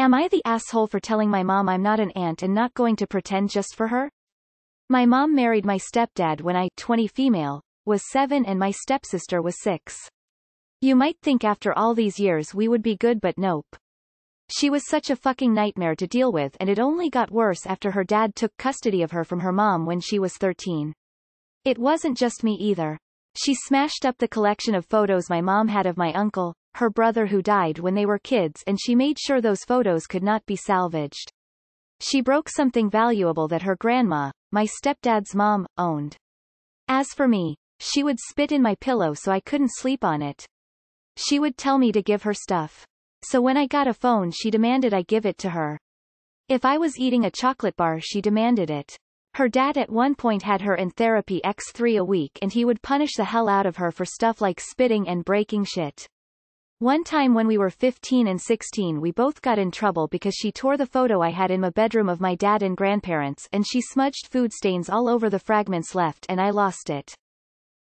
Am I the asshole for telling my mom I'm not an aunt and not going to pretend just for her? My mom married my stepdad when I, 20 female, was 7 and my stepsister was 6. You might think after all these years we would be good, but nope. She was such a fucking nightmare to deal with, and it only got worse after her dad took custody of her from her mom when she was 13. It wasn't just me either. She smashed up the collection of photos my mom had of my uncle, her brother who died when they were kids, and she made sure those photos could not be salvaged. She broke something valuable that her grandma, my stepdad's mom, owned. As for me, she would spit in my pillow so I couldn't sleep on it. She would tell me to give her stuff. So when I got a phone she demanded I give it to her. If I was eating a chocolate bar she demanded it. Her dad at one point had her in therapy x3 a week and he would punish the hell out of her for stuff like spitting and breaking shit. One time when we were 15 and 16 we both got in trouble because she tore the photo I had in my bedroom of my dad and grandparents and she smudged food stains all over the fragments left and I lost it.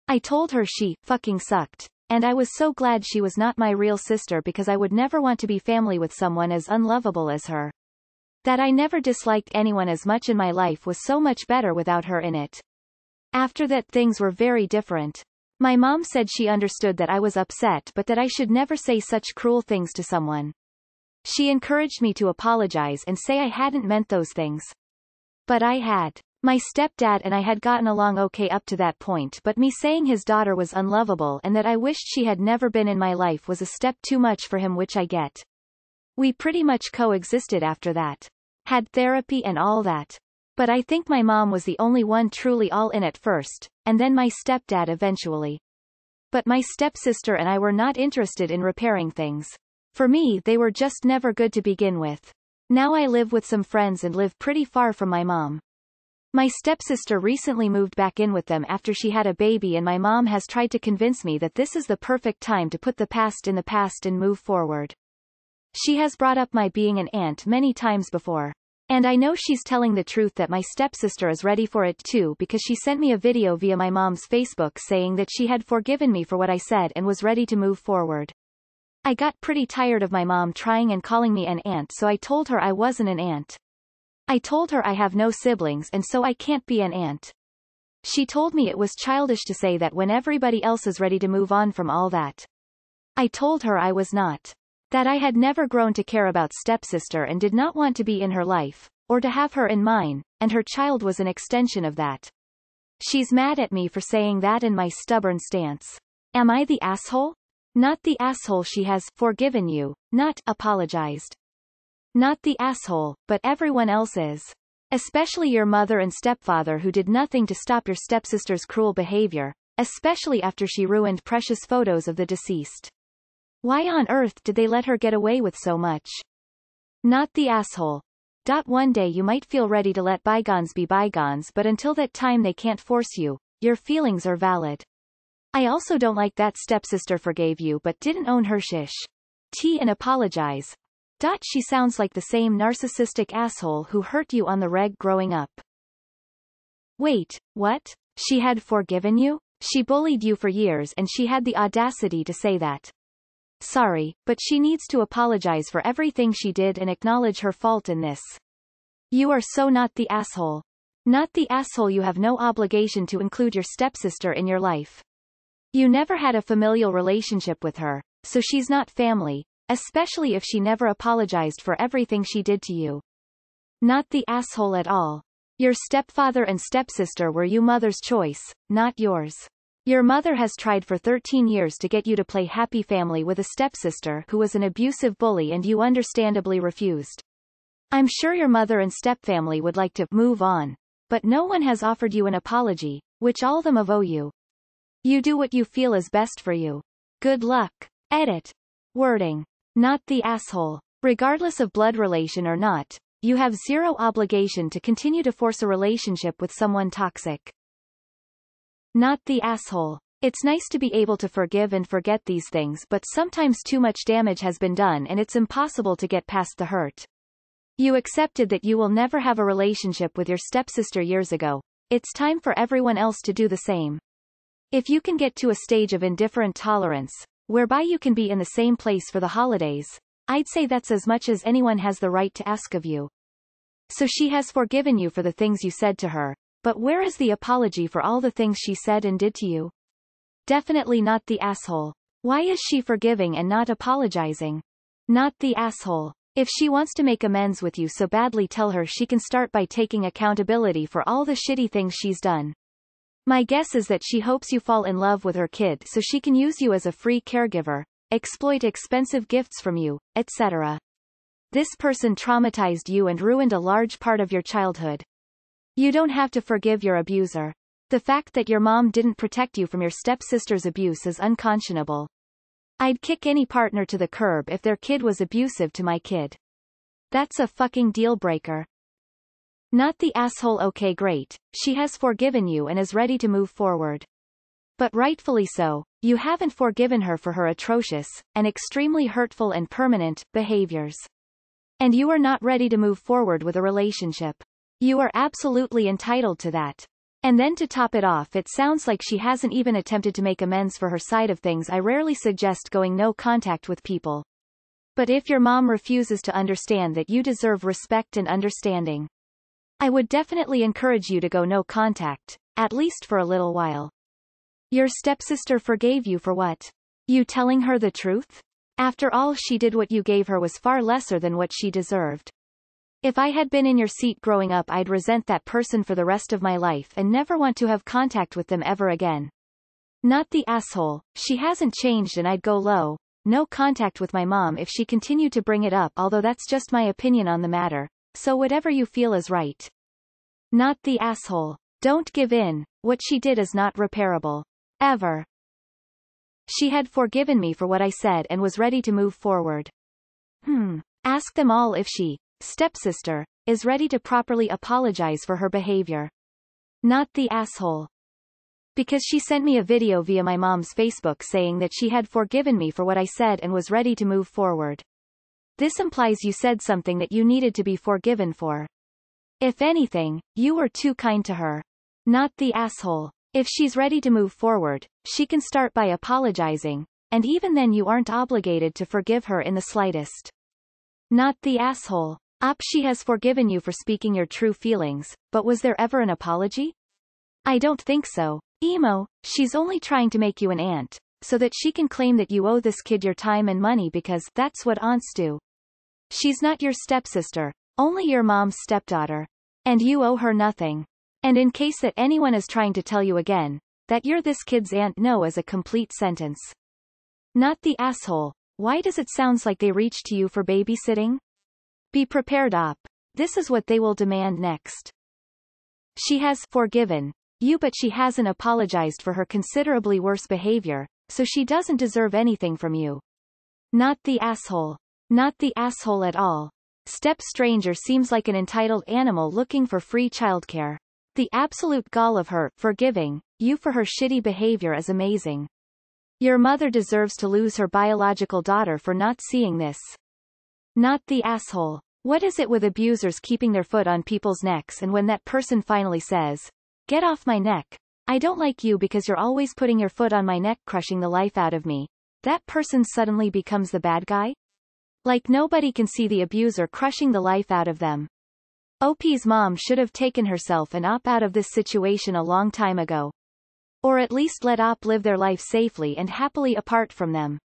I told her she fucking sucked. And I was so glad she was not my real sister because I would never want to be family with someone as unlovable as her. That I never disliked anyone as much in my life was so much better without her in it. After that things were very different. My mom said she understood that I was upset but that I should never say such cruel things to someone. She encouraged me to apologize and say I hadn't meant those things. But I had. My stepdad and I had gotten along okay up to that point, but me saying his daughter was unlovable and that I wished she had never been in my life was a step too much for him, which I get. We pretty much coexisted after that. Had therapy and all that. But I think my mom was the only one truly all in at first, and then my stepdad eventually. But my stepsister and I were not interested in repairing things. For me they were just never good to begin with. Now I live with some friends and live pretty far from my mom. My stepsister recently moved back in with them after she had a baby and my mom has tried to convince me that this is the perfect time to put the past in the past and move forward. She has brought up my being an aunt many times before. And I know she's telling the truth that my stepsister is ready for it too because she sent me a video via my mom's Facebook saying that she had forgiven me for what I said and was ready to move forward. I got pretty tired of my mom trying and calling me an aunt, so I told her I wasn't an aunt. I told her I have no siblings and so I can't be an aunt. She told me it was childish to say that when everybody else is ready to move on from all that. I told her I was not. That I had never grown to care about stepsister and did not want to be in her life, or to have her in mine, and her child was an extension of that. She's mad at me for saying that and my stubborn stance. Am I the asshole? Not the asshole. She has forgiven you, not apologized. Not the asshole, but everyone else is. Especially your mother and stepfather who did nothing to stop your stepsister's cruel behavior, especially after she ruined precious photos of the deceased. Why on earth did they let her get away with so much? Not the asshole. One day you might feel ready to let bygones be bygones, but until that time they can't force you. Your feelings are valid. I also don't like that stepsister forgave you but didn't own her shish. And apologize. She sounds like the same narcissistic asshole who hurt you on the reg growing up. Wait, what? She had forgiven you? She bullied you for years and she had the audacity to say that. Sorry, but she needs to apologize for everything she did and acknowledge her fault in this. You are so not the asshole. Not the asshole. You have no obligation to include your stepsister in your life. You never had a familial relationship with her, so she's not family, especially if she never apologized for everything she did to you. Not the asshole at all. Your stepfather and stepsister were your mother's choice, not yours. Your mother has tried for 13 years to get you to play happy family with a stepsister who was an abusive bully and you understandably refused. I'm sure your mother and stepfamily would like to move on, but no one has offered you an apology, which all of them owe you. You do what you feel is best for you. Good luck. Edit. Wording. Not the asshole. Regardless of blood relation or not, you have zero obligation to continue to force a relationship with someone toxic. Not the asshole. It's nice to be able to forgive and forget these things, but sometimes too much damage has been done and it's impossible to get past the hurt. You accepted that you will never have a relationship with your stepsister years ago. It's time for everyone else to do the same. If you can get to a stage of indifferent tolerance, whereby you can be in the same place for the holidays, I'd say that's as much as anyone has the right to ask of you. So she has forgiven you for the things you said to her, but where is the apology for all the things she said and did to you? Definitely not the asshole. Why is she forgiving and not apologizing? Not the asshole. If she wants to make amends with you so badly, tell her she can start by taking accountability for all the shitty things she's done. My guess is that she hopes you fall in love with her kid so she can use you as a free caregiver, exploit expensive gifts from you, etc. This person traumatized you and ruined a large part of your childhood. You don't have to forgive your abuser. The fact that your mom didn't protect you from your stepsister's abuse is unconscionable. I'd kick any partner to the curb if their kid was abusive to my kid. That's a fucking deal breaker. Not the asshole. Okay, great. She has forgiven you and is ready to move forward. But rightfully so, you haven't forgiven her for her atrocious, and extremely hurtful and permanent, behaviors. And you are not ready to move forward with a relationship. You are absolutely entitled to that. And then to top it off, it sounds like she hasn't even attempted to make amends for her side of things. I rarely suggest going no contact with people. But if your mom refuses to understand that you deserve respect and understanding, I would definitely encourage you to go no contact, at least for a little while. Your stepsister forgave you for what? You telling her the truth? After all, she did what you gave her was far lesser than what she deserved. If I had been in your seat growing up, I'd resent that person for the rest of my life and never want to have contact with them ever again. Not the asshole. She hasn't changed and I'd go low, no contact with my mom if she continued to bring it up, although that's just my opinion on the matter, so whatever you feel is right. Not the asshole. Don't give in. What she did is not repairable. Ever. She had forgiven me for what I said and was ready to move forward. Ask them all if she, stepsister, is ready to properly apologize for her behavior. Not the asshole. Because she sent me a video via my mom's Facebook saying that she had forgiven me for what I said and was ready to move forward. This implies you said something that you needed to be forgiven for. If anything, you were too kind to her. Not the asshole. If she's ready to move forward, she can start by apologizing, and even then you aren't obligated to forgive her in the slightest. Not the asshole. She has forgiven you for speaking your true feelings, but was there ever an apology? I don't think so. Emo, she's only trying to make you an aunt, so that she can claim that you owe this kid your time and money because that's what aunts do. She's not your stepsister, only your mom's stepdaughter. And you owe her nothing. And in case that anyone is trying to tell you again, that you're this kid's aunt, no is a complete sentence. Not the asshole. Why does it sound like they reached to you for babysitting? Be prepared, op. This is what they will demand next. She has forgiven you, but she hasn't apologized for her considerably worse behavior, so she doesn't deserve anything from you. Not the asshole. Not the asshole at all. Step stranger seems like an entitled animal looking for free childcare. The absolute gall of her forgiving you for her shitty behavior is amazing. Your mother deserves to lose her biological daughter for not seeing this. Not the asshole. What is it with abusers keeping their foot on people's necks, and when that person finally says, "Get off my neck. I don't like you because you're always putting your foot on my neck, crushing the life out of me," that person suddenly becomes the bad guy? Like nobody can see the abuser crushing the life out of them. OP's mom should have taken herself and Op out of this situation a long time ago. Or at least let Op live their life safely and happily apart from them.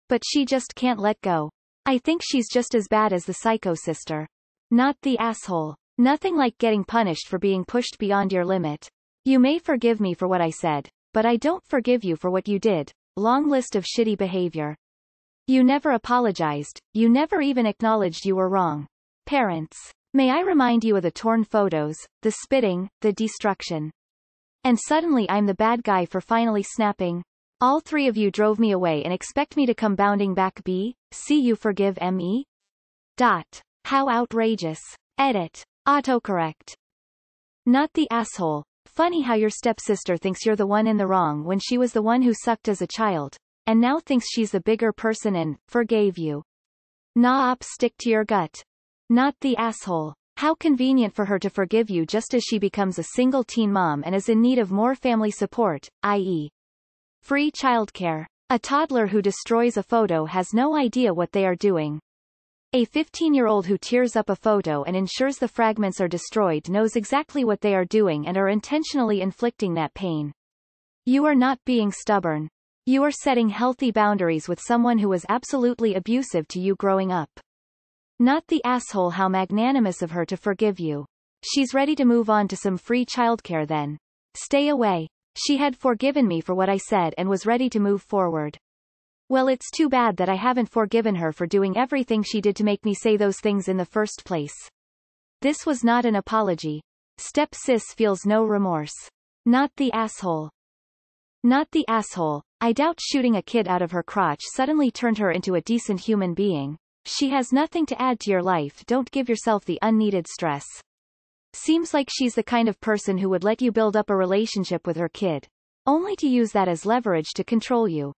But she just can't let go. I think she's just as bad as the psycho sister. Not the asshole. Nothing like getting punished for being pushed beyond your limit. You may forgive me for what I said, but I don't forgive you for what you did. Long list of shitty behavior. You never apologized. You never even acknowledged you were wrong. Parents. May I remind you of the torn photos, the spitting, the destruction. And suddenly I'm the bad guy for finally snapping. All three of you drove me away and expect me to come bounding back. See you forgive me? How outrageous. Edit. Autocorrect. Not the asshole. Funny how your stepsister thinks you're the one in the wrong when she was the one who sucked as a child, and now thinks she's the bigger person and forgave you. Nah, Op, stick to your gut. Not the asshole. How convenient for her to forgive you just as she becomes a single teen mom and is in need of more family support, i.e. free childcare. A toddler who destroys a photo has no idea what they are doing. A 15-year-old who tears up a photo and ensures the fragments are destroyed knows exactly what they are doing and are intentionally inflicting that pain. You are not being stubborn. You are setting healthy boundaries with someone who was absolutely abusive to you growing up. Not the asshole. How magnanimous of her to forgive you. She's ready to move on to some free childcare then. Stay away. She had forgiven me for what I said and was ready to move forward. Well, it's too bad that I haven't forgiven her for doing everything she did to make me say those things in the first place. This was not an apology. Step-sis feels no remorse. Not the asshole. Not the asshole. I doubt shooting a kid out of her crotch suddenly turned her into a decent human being. She has nothing to add to your life. Don't give yourself the unneeded stress. Seems like she's the kind of person who would let you build up a relationship with her kid, only to use that as leverage to control you.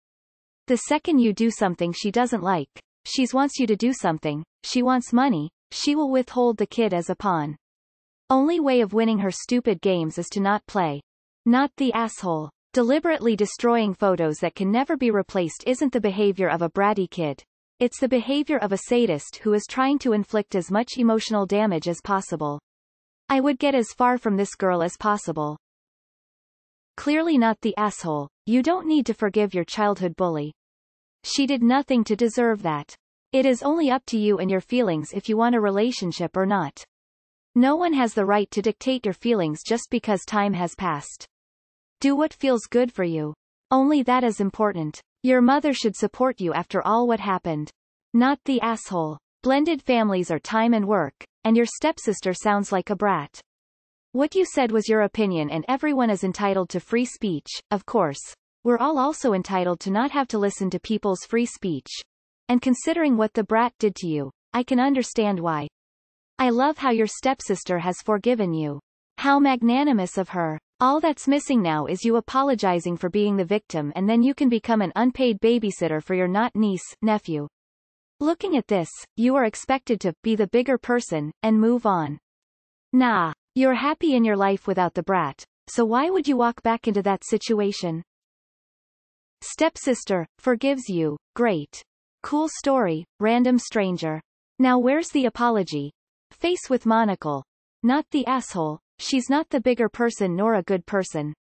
The second you do something she doesn't like, she wants you to do something, she wants money, she will withhold the kid as a pawn. Only way of winning her stupid games is to not play. Not the asshole. Deliberately destroying photos that can never be replaced isn't the behavior of a bratty kid. It's the behavior of a sadist who is trying to inflict as much emotional damage as possible. I would get as far from this girl as possible. Clearly not the asshole. You don't need to forgive your childhood bully. She did nothing to deserve that. It is only up to you and your feelings if you want a relationship or not. No one has the right to dictate your feelings just because time has passed. Do what feels good for you. Only that is important. Your mother should support you after all what happened. Not the asshole. Blended families are time and work, and your stepsister sounds like a brat. What you said was your opinion and everyone is entitled to free speech, of course. We're all also entitled to not have to listen to people's free speech. And considering what the brat did to you, I can understand why. I love how your stepsister has forgiven you. How magnanimous of her. All that's missing now is you apologizing for being the victim, and then you can become an unpaid babysitter for your not niece, nephew. Looking at this, you are expected to be the bigger person and move on. Nah, you're happy in your life without the brat, so why would you walk back into that situation? Stepsister forgives you. Great. Cool story, random stranger. Now where's the apology? Face with monocle. Not the asshole. She's not the bigger person nor a good person.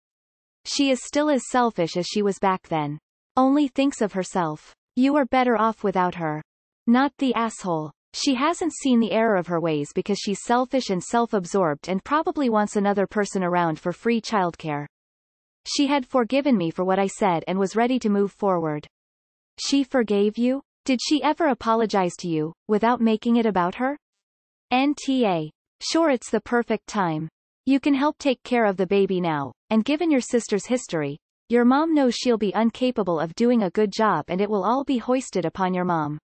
She is still as selfish as she was back then. Only thinks of herself. You are better off without her. Not the asshole. She hasn't seen the error of her ways because she's selfish and self-absorbed and probably wants another person around for free childcare. She had forgiven me for what I said and was ready to move forward. She forgave you? Did she ever apologize to you, without making it about her? NTA. Sure, it's the perfect time. You can help take care of the baby now, and given your sister's history, your mom knows she'll be incapable of doing a good job and it will all be hoisted upon your mom.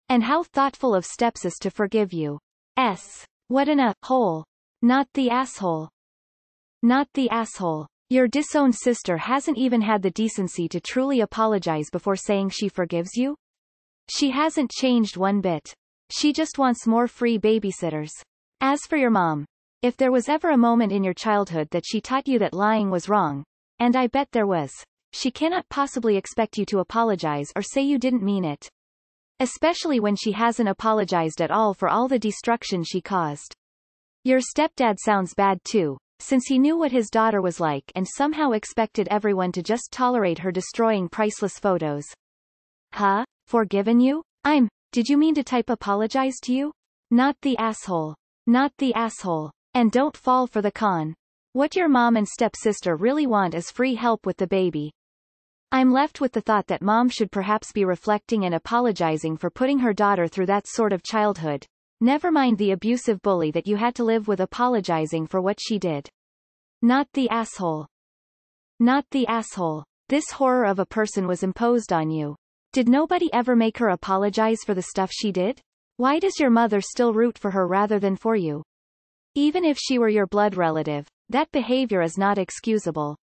And how thoughtful of stepsis to forgive you. What an a-hole. Not the asshole. Not the asshole. Your disowned sister hasn't even had the decency to truly apologize before saying she forgives you? She hasn't changed one bit. She just wants more free babysitters. As for your mom, if there was ever a moment in your childhood that she taught you that lying was wrong, and I bet there was, she cannot possibly expect you to apologize or say you didn't mean it. Especially when she hasn't apologized at all for all the destruction she caused. Your stepdad sounds bad too, since he knew what his daughter was like and somehow expected everyone to just tolerate her destroying priceless photos. Huh? Forgiven you? Did you mean to type apologize to you? Not the asshole. Not the asshole. And don't fall for the con. What your mom and stepsister really want is free help with the baby. I'm left with the thought that mom should perhaps be reflecting and apologizing for putting her daughter through that sort of childhood. Never mind the abusive bully that you had to live with, apologizing for what she did. Not the asshole. Not the asshole. This horror of a person was imposed on you. Did nobody ever make her apologize for the stuff she did? Why does your mother still root for her rather than for you? Even if she were your blood relative, that behavior is not excusable.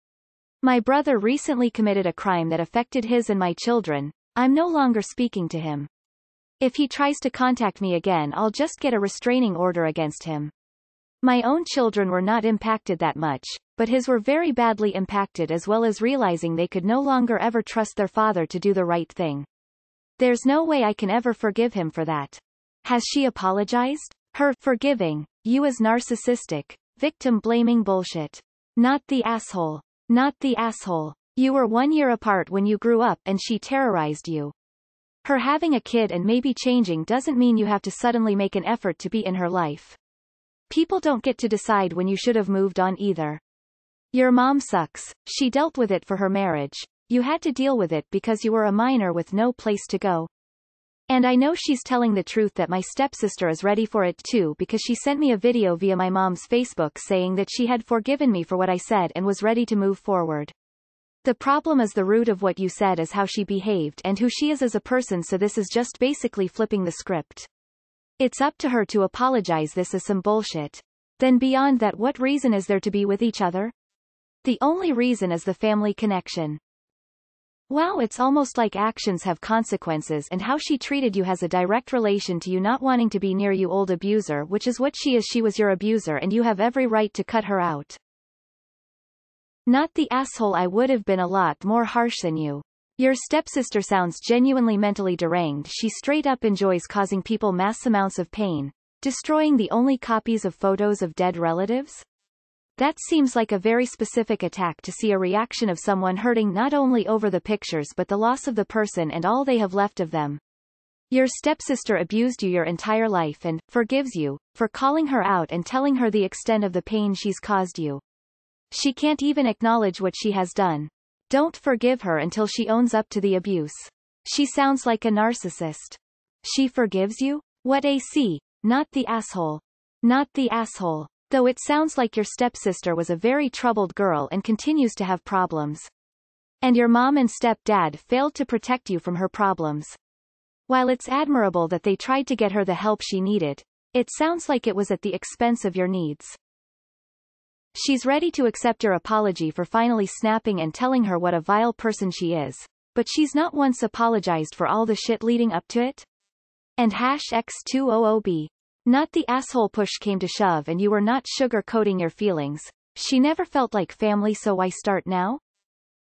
My brother recently committed a crime that affected his and my children. I'm no longer speaking to him. If he tries to contact me again, I'll just get a restraining order against him. My own children were not impacted that much, but his were very badly impacted, as well as realizing they could no longer ever trust their father to do the right thing. There's no way I can ever forgive him for that. Has she apologized? Her forgiving you is narcissistic, victim-blaming bullshit. Not the asshole. Not the asshole. You were 1 year apart when you grew up and she terrorized you. Her having a kid and maybe changing doesn't mean you have to suddenly make an effort to be in her life. People don't get to decide when you should have moved on either. Your mom sucks. She dealt with it for her marriage. You had to deal with it because you were a minor with no place to go. And I know she's telling the truth that my stepsister is ready for it too because she sent me a video via my mom's Facebook saying that she had forgiven me for what I said and was ready to move forward. The problem is the root of what you said is how she behaved and who she is as a person, so this is just basically flipping the script. It's up to her to apologize. This is some bullshit. Then beyond that, what reason is there to be with each other? The only reason is the family connection. Wow, it's almost like actions have consequences and how she treated you has a direct relation to you not wanting to be near you, old abuser, which is what she is. She was your abuser and you have every right to cut her out. Not the asshole. I would have been a lot more harsh than you. Your stepsister sounds genuinely mentally deranged. She straight up enjoys causing people mass amounts of pain, destroying the only copies of photos of dead relatives. That seems like a very specific attack to see a reaction of someone hurting not only over the pictures but the loss of the person and all they have left of them. Your stepsister abused you your entire life and forgives you for calling her out and telling her the extent of the pain she's caused you. She can't even acknowledge what she has done. Don't forgive her until she owns up to the abuse. She sounds like a narcissist. She forgives you? What AC? Not the asshole. Not the asshole. Though it sounds like your stepsister was a very troubled girl and continues to have problems. And your mom and stepdad failed to protect you from her problems. While it's admirable that they tried to get her the help she needed, it sounds like it was at the expense of your needs. She's ready to accept your apology for finally snapping and telling her what a vile person she is, but she's not once apologized for all the shit leading up to it. And #X200B. Not the asshole. Push came to shove and you were not sugar-coating your feelings. She never felt like family, so why start now?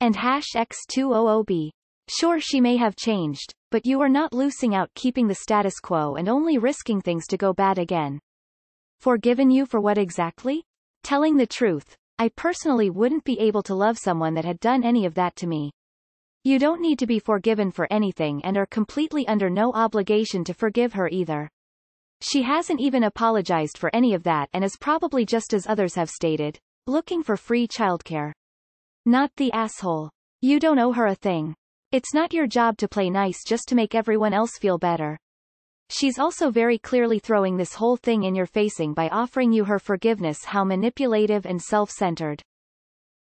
And #X200B. Sure, she may have changed, but you are not losing out keeping the status quo and only risking things to go bad again. Forgiven you for what exactly? Telling the truth, I personally wouldn't be able to love someone that had done any of that to me. You don't need to be forgiven for anything and are completely under no obligation to forgive her either. She hasn't even apologized for any of that and is probably, just as others have stated, looking for free childcare. Not the asshole. You don't owe her a thing. It's not your job to play nice just to make everyone else feel better. She's also very clearly throwing this whole thing in your facing by offering you her forgiveness. How manipulative and self-centered.